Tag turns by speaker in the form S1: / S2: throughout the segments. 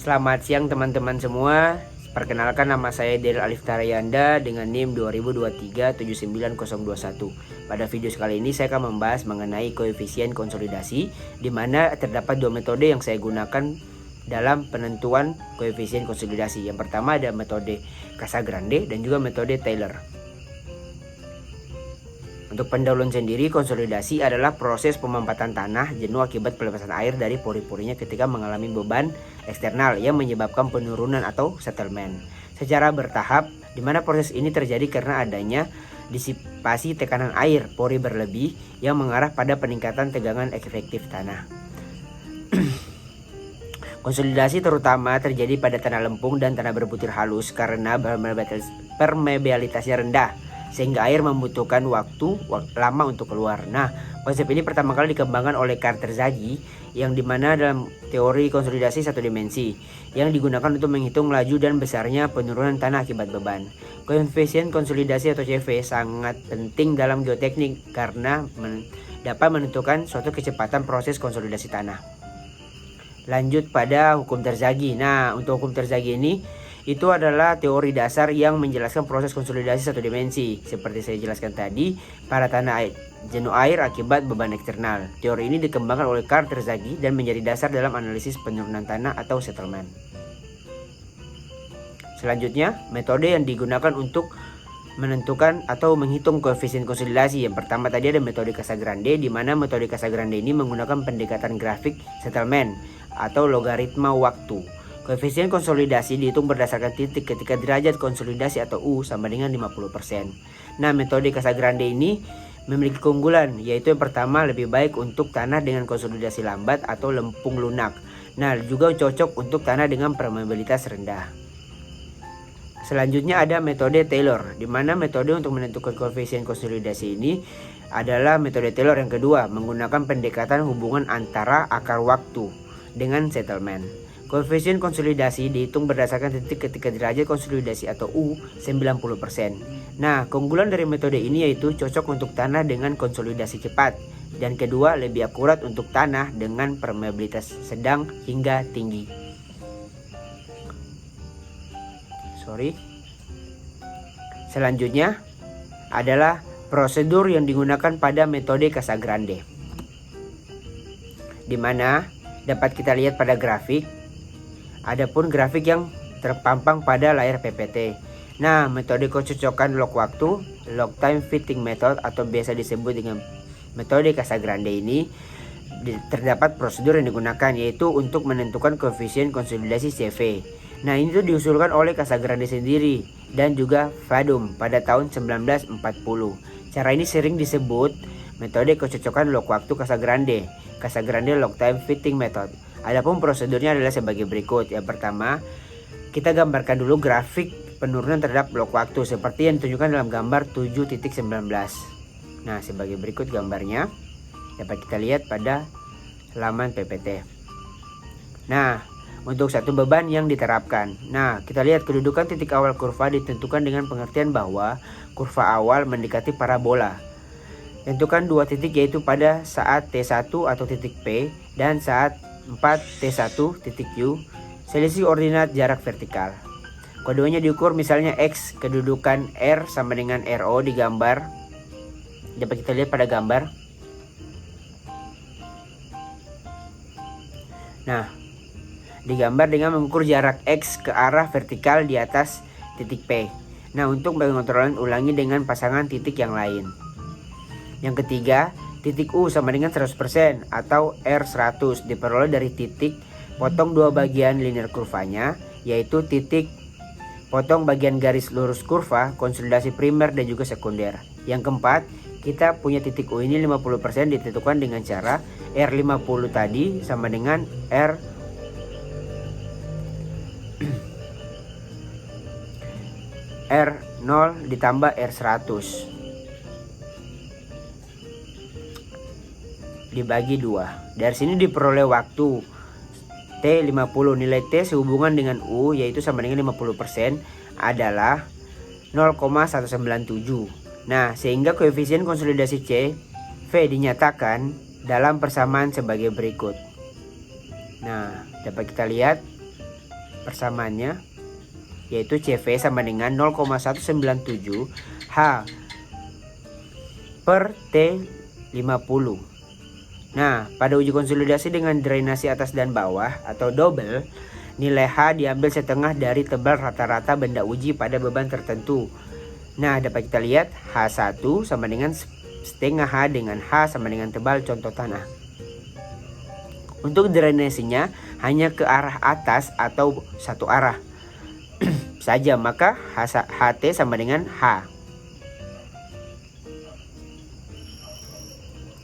S1: Selamat siang teman-teman semua. Perkenalkan, nama saya Daryl Alif Tarayanda dengan NIM 2023-79021. Pada video sekali ini saya akan membahas mengenai koefisien konsolidasi, di mana terdapat dua metode yang saya gunakan dalam penentuan koefisien konsolidasi. Yang pertama ada metode Casagrande dan juga metode Taylor. Untuk pendahuluan sendiri, konsolidasi adalah proses pemampatan tanah jenuh akibat pelepasan air dari pori-porinya ketika mengalami beban eksternal yang menyebabkan penurunan atau settlement secara bertahap, di mana proses ini terjadi karena adanya disipasi tekanan air pori berlebih yang mengarah pada peningkatan tegangan efektif tanah. Konsolidasi terutama terjadi pada tanah lempung dan tanah berbutir halus karena permeabilitasnya rendah, sehingga air membutuhkan waktu lama untuk keluar. Nah, konsep ini pertama kali dikembangkan oleh Carl Terzaghi, yang dimana dalam teori konsolidasi satu dimensi yang digunakan untuk menghitung laju dan besarnya penurunan tanah akibat beban. Koefisien konsolidasi atau CV sangat penting dalam geoteknik karena dapat menentukan suatu kecepatan proses konsolidasi tanah. Lanjut pada hukum Terzaghi. Nah, untuk hukum Terzaghi ini itu adalah teori dasar yang menjelaskan proses konsolidasi satu dimensi. Seperti saya jelaskan tadi, pada tanah jenuh air akibat beban eksternal. Teori ini dikembangkan oleh Carl Terzaghi dan menjadi dasar dalam analisis penurunan tanah atau settlement. Selanjutnya, metode yang digunakan untuk menentukan atau menghitung koefisien konsolidasi. Yang pertama tadi ada metode Casagrande, di mana metode Casagrande ini menggunakan pendekatan grafik settlement atau logaritma waktu. Koefisien konsolidasi dihitung berdasarkan titik ketika derajat konsolidasi atau U sama dengan 50%. Nah, metode Casagrande ini memiliki keunggulan, yaitu yang pertama lebih baik untuk tanah dengan konsolidasi lambat atau lempung lunak. Nah, juga cocok untuk tanah dengan permeabilitas rendah. Selanjutnya ada metode Taylor, di mana metode untuk menentukan koefisien konsolidasi ini adalah metode Taylor yang kedua, menggunakan pendekatan hubungan antara akar waktu dengan settlement. Koefisien konsolidasi dihitung berdasarkan titik ketika derajat konsolidasi atau U 90%. Nah, keunggulan dari metode ini yaitu cocok untuk tanah dengan konsolidasi cepat, dan kedua lebih akurat untuk tanah dengan permeabilitas sedang hingga tinggi. Selanjutnya adalah prosedur yang digunakan pada metode Casagrande, di mana dapat kita lihat pada grafik. Adapun grafik yang terpampang pada layar PPT. Nah, metode kecocokan log waktu, log time fitting method atau biasa disebut dengan metode Casagrande ini terdapat prosedur yang digunakan, yaitu untuk menentukan koefisien konsolidasi CV. Nah, ini tuh diusulkan oleh Casagrande sendiri dan juga Vadum pada tahun 1940. Cara ini sering disebut metode kecocokan log waktu Casagrande log time fitting method. Adapun prosedurnya adalah sebagai berikut. Yang pertama, kita gambarkan dulu grafik penurunan terhadap blok waktu seperti yang ditunjukkan dalam gambar 7.19. Nah, sebagai berikut gambarnya dapat kita lihat pada halaman PPT. Nah, untuk satu beban yang diterapkan. Nah, kita lihat kedudukan titik awal kurva ditentukan dengan pengertian bahwa kurva awal mendekati parabola. Tentukan dua titik, yaitu pada saat T1 atau titik P dan saat 4T1 titik U, selisih ordinat jarak vertikal. Keduanya diukur, misalnya X kedudukan R sama dengan RO di gambar. Dapat kita lihat pada gambar. Nah, digambar dengan mengukur jarak X ke arah vertikal di atas titik P. Nah, untuk pengontrolan ulangi dengan pasangan titik yang lain. Yang ketiga, titik U sama dengan 100% atau R100 diperoleh dari titik potong dua bagian linear kurvanya, yaitu titik potong bagian garis lurus kurva, konsolidasi primer dan juga sekunder. Yang keempat, kita punya titik U ini 50% ditentukan dengan cara R50 tadi sama dengan R0 ditambah R100 dibagi 2. Dari sini diperoleh waktu T50. Nilai T sehubungan dengan U, yaitu sama dengan 50%, adalah 0,197. Nah, sehingga koefisien konsolidasi CV dinyatakan dalam persamaan sebagai berikut. Nah, dapat kita lihat persamaannya yaitu CV sama dengan 0,197 H per T50. Nah, pada uji konsolidasi dengan drainasi atas dan bawah atau double, nilai H diambil setengah dari tebal rata-rata benda uji pada beban tertentu. Nah, dapat kita lihat H1 sama dengan setengah H dengan H sama dengan tebal contoh tanah. Untuk drainasinya hanya ke arah atas atau satu arah saja, maka HT sama dengan H.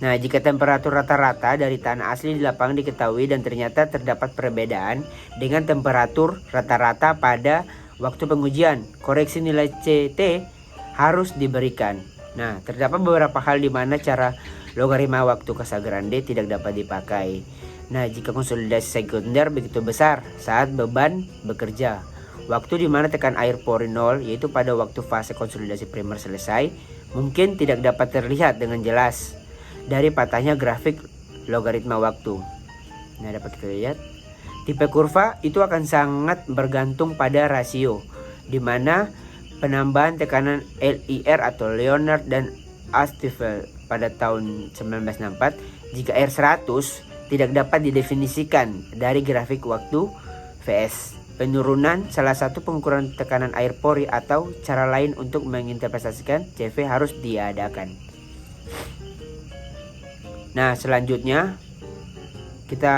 S1: Nah, jika temperatur rata-rata dari tanah asli di lapangan diketahui dan ternyata terdapat perbedaan dengan temperatur rata-rata pada waktu pengujian, koreksi nilai CT harus diberikan. Nah, terdapat beberapa hal di mana cara logaritma waktu Casagrande tidak dapat dipakai. Nah, jika konsolidasi sekunder begitu besar saat beban bekerja, waktu di mana tekan air pori 0, yaitu pada waktu fase konsolidasi primer selesai, mungkin tidak dapat terlihat dengan jelas dari patahnya grafik logaritma waktu. Nah, dapat kita lihat tipe kurva itu akan sangat bergantung pada rasio, di mana penambahan tekanan LIR atau Leonard dan Astifel pada tahun 1964, jika R100 tidak dapat didefinisikan dari grafik waktu VS. Penurunan salah satu pengukuran tekanan air pori atau cara lain untuk menginterpretasikan CV harus diadakan. Nah, selanjutnya kita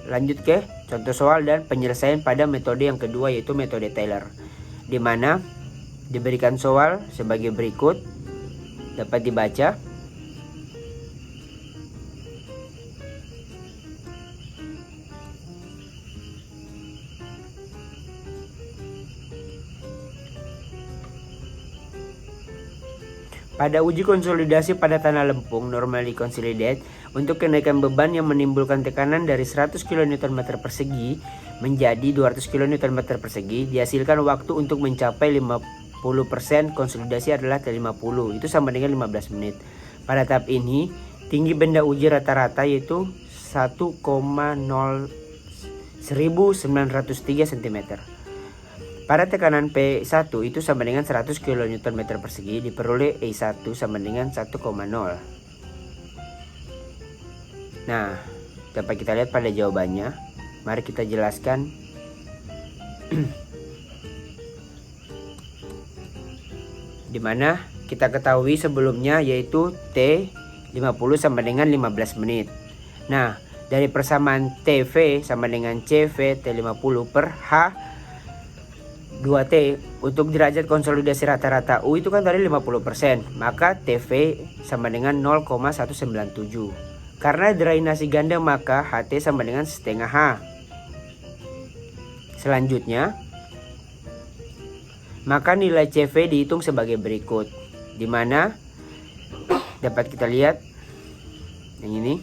S1: lanjut ke contoh soal dan penyelesaian pada metode yang kedua, yaitu metode Taylor, di mana diberikan soal sebagai berikut, dapat dibaca. Pada uji konsolidasi pada tanah lempung normally consolidate, untuk kenaikan beban yang menimbulkan tekanan dari 100 kN per segi menjadi 200 kN per segi, dihasilkan waktu untuk mencapai 50% konsolidasi adalah T50, itu sama dengan 15 menit. Pada tahap ini, tinggi benda uji rata-rata yaitu 1903 cm. Pada tekanan P1 itu sama dengan 100 kN per segi, diperoleh E1 sama dengan 1,0. Nah, dapat kita lihat pada jawabannya. Mari kita jelaskan. Dimana kita ketahui sebelumnya yaitu T50 sama dengan 15 menit. Nah, dari persamaan TV sama dengan CV T50 per H 2T untuk derajat konsolidasi rata-rata U itu kan tadi 50%, maka TV sama dengan 0,197. Karena drainasi ganda maka HT sama dengan setengah H. Selanjutnya, maka nilai CV dihitung sebagai berikut, di mana dapat kita lihat yang ini.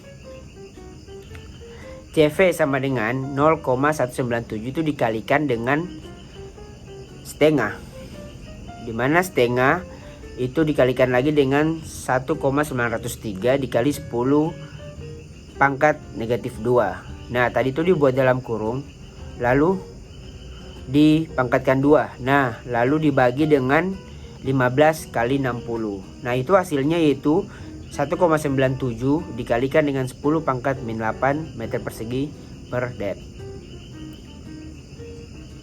S1: CV sama dengan 0,197 itu dikalikan dengan setengah, dimana setengah itu dikalikan lagi dengan 1,903 dikali 10 pangkat negatif 2. Nah, tadi itu dibuat dalam kurung, lalu dipangkatkan 2. Nah, lalu dibagi dengan 15 kali 60. Nah, itu hasilnya yaitu 1,97 dikalikan dengan 10 pangkat min 8 meter persegi per depth.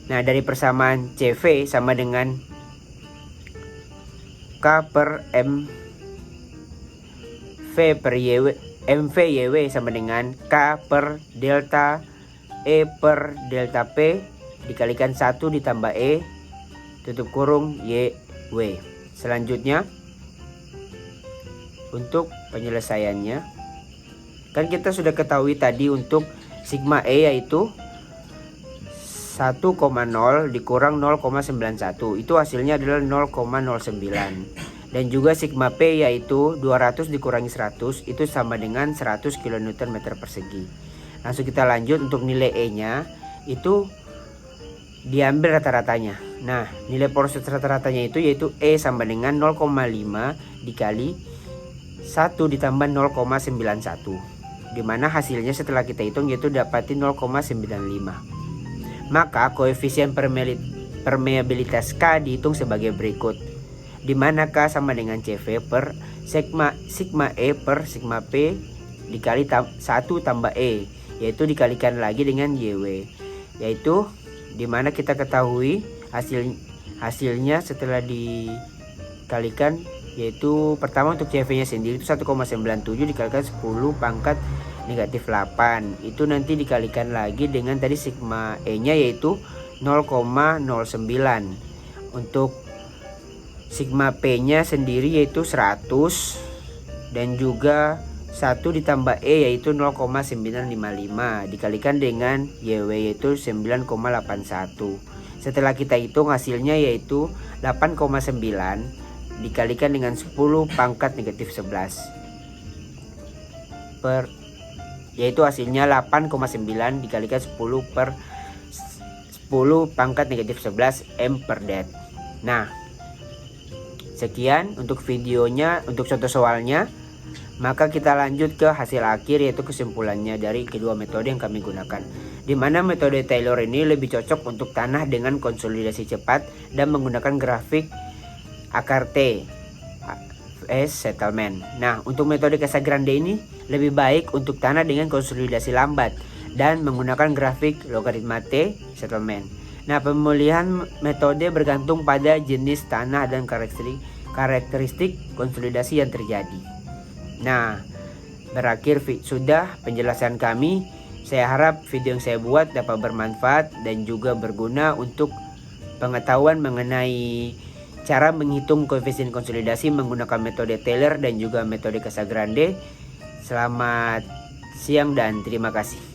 S1: Nah, dari persamaan CV sama dengan K per M V per YW, MV YW sama dengan K per delta E per delta P dikalikan 1 ditambah E tutup kurung YW. Selanjutnya, untuk penyelesaiannya, kan kita sudah ketahui tadi untuk sigma E yaitu 1,0 dikurang 0,91, itu hasilnya adalah 0,09. Dan juga sigma P yaitu 200 dikurangi 100 itu sama dengan 100 kN per segi. Langsung kita lanjut, untuk nilai E nya itu diambil rata-ratanya. Nah, nilai porositas rata-ratanya itu yaitu E sama dengan 0,5 dikali 1 ditambah 0,91, dimana hasilnya setelah kita hitung yaitu dapatin 0,95. Maka koefisien permeabilitas K dihitung sebagai berikut, di mana K sama dengan CV per sigma E per sigma P dikali 1 tambah E, yaitu dikalikan lagi dengan YW, yaitu di mana kita ketahui hasilnya setelah dikalikan, yaitu pertama untuk CV nya sendiri itu 1,97 dikalikan 10 pangkat negatif 8, itu nanti dikalikan lagi dengan tadi sigma E nya yaitu 0,09. Untuk sigma P nya sendiri yaitu 100, dan juga 1 ditambah E yaitu 0,955 dikalikan dengan YW yaitu 9,81. Setelah kita hitung hasilnya yaitu 8,9 dikalikan dengan 10 pangkat negatif 11 yaitu hasilnya 8,9 dikalikan 10 per 10 pangkat negatif 11 M per det. Nah, sekian untuk videonya, untuk contoh soalnya. Maka kita lanjut ke hasil akhir, yaitu kesimpulannya dari kedua metode yang kami gunakan, di mana metode Taylor ini lebih cocok untuk tanah dengan konsolidasi cepat dan menggunakan grafik akar T settlement. Nah, untuk metode Casagrande ini lebih baik untuk tanah dengan konsolidasi lambat dan menggunakan grafik logaritma T settlement. Nah, pemilihan metode bergantung pada jenis tanah dan karakteristik konsolidasi yang terjadi. Nah, berakhir sudah penjelasan kami. Saya harap video yang saya buat dapat bermanfaat dan juga berguna untuk pengetahuan mengenai cara menghitung koefisien konsolidasi menggunakan metode Taylor dan juga metode Casagrande. Selamat siang dan terima kasih.